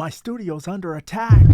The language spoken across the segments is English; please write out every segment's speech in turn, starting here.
My studio's under attack!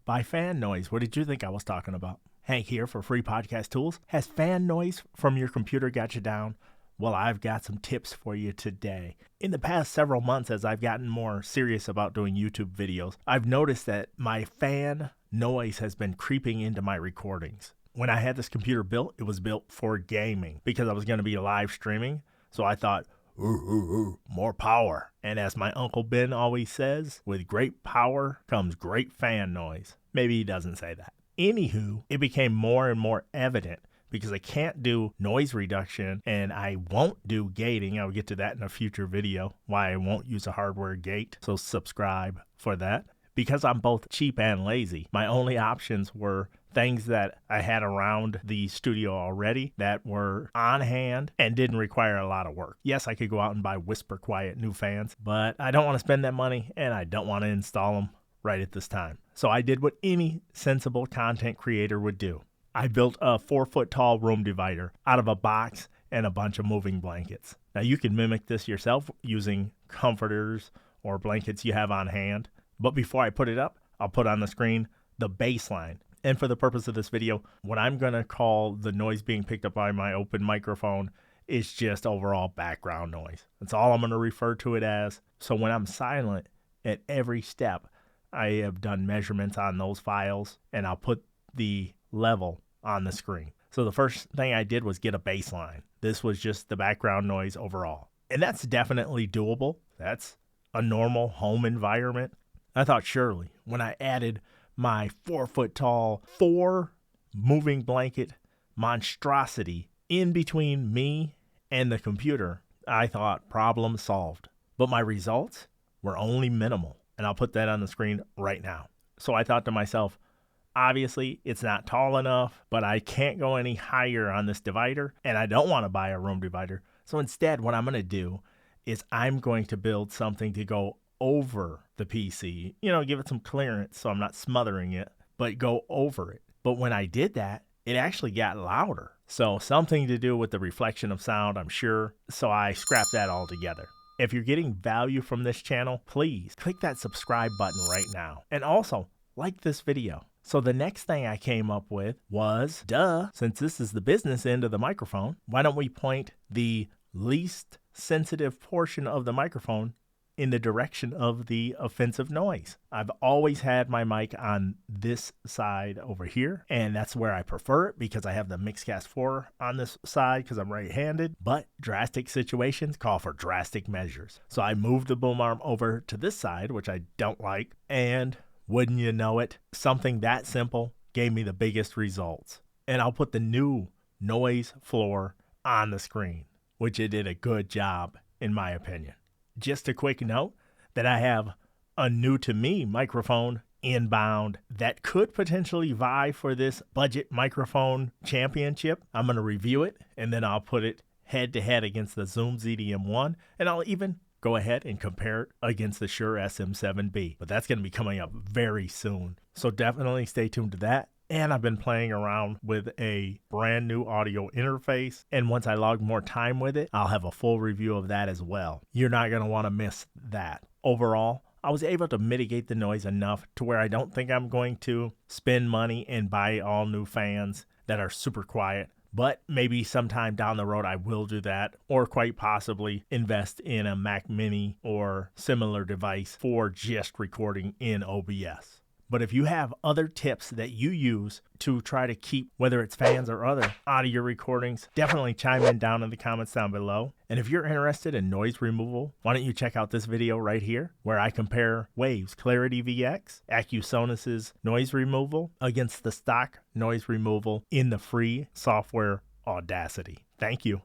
By fan noise, what did you think I was talking about? Hank here for Free Podcast Tools. Has fan noise from your computer got you down? Well, I've got some tips for you today. In the past several months, as I've gotten more serious about doing YouTube videos, I've noticed that my fan noise has been creeping into my recordings. When I had this computer built, it was built for gaming because I was going to be live streaming. So I thought, more power. And as my Uncle Ben always says, with great power comes great fan noise. Maybe he doesn't say that. Anywho, it became more and more evident because I can't do noise reduction and I won't do gating. I'll get to that in a future video, why I won't use a hardware gate. So subscribe for that. Because I'm both cheap and lazy, my only options were things that I had around the studio already that were on hand and didn't require a lot of work. Yes, I could go out and buy whisper quiet new fans, but I don't want to spend that money and I don't want to install them right at this time. So I did what any sensible content creator would do. I built a 4-foot tall room divider out of a box and a bunch of moving blankets. Now you can mimic this yourself using comforters or blankets you have on hand. But before I put it up, I'll put on the screen the baseline. And for the purpose of this video, what I'm going to call the noise being picked up by my open microphone is just overall background noise. That's all I'm going to refer to it as. So when I'm silent at every step, I have done measurements on those files and I'll put the level on the screen. So the first thing I did was get a baseline. This was just the background noise overall. And that's definitely doable. That's a normal home environment. I thought surely when I added my 4-foot tall 4 moving blanket monstrosity in between me and the computer, I thought problem solved. But my results were only minimal. And I'll put that on the screen right now. So I thought to myself, obviously it's not tall enough, but I can't go any higher on this divider and I don't want to buy a room divider. So instead what I'm going to do is I'm going to build something to go over the PC, give it some clearance so I'm not smothering it, but go over it. But when I did that, it actually got louder. So something to do with the reflection of sound, I'm sure. So I scrapped that all together. If you're getting value from this channel, please click that subscribe button right now. And also like this video. So the next thing I came up with was, since this is the business end of the microphone, why don't we point the least sensitive portion of the microphone in the direction of the offensive noise. I've always had my mic on this side over here, and that's where I prefer it because I have the Mixcast 4 on this side because I'm right-handed, but drastic situations call for drastic measures. So I moved the boom arm over to this side, which I don't like, and wouldn't you know it, something that simple gave me the biggest results. And I'll put the new noise floor on the screen, which it did a good job in my opinion. Just a quick note that I have a new to me microphone inbound that could potentially vie for this budget microphone championship. I'm going to review it and then I'll put it head to head against the Zoom ZDM1 and I'll even go ahead and compare it against the Shure SM7B. But that's going to be coming up very soon. So definitely stay tuned to that. And I've been playing around with a brand new audio interface. And once I log more time with it, I'll have a full review of that as well. You're not going to want to miss that. Overall, I was able to mitigate the noise enough to where I don't think I'm going to spend money and buy all new fans that are super quiet. But maybe sometime down the road I will do that, or quite possibly invest in a Mac Mini or similar device for just recording in OBS. But if you have other tips that you use to try to keep, whether it's fans or other, out of your recordings, definitely chime in down in the comments down below. And if you're interested in noise removal, why don't you check out this video right here where I compare Wave's Clarity VX, Acusonus's noise removal against the stock noise removal in the free software Audacity. Thank you.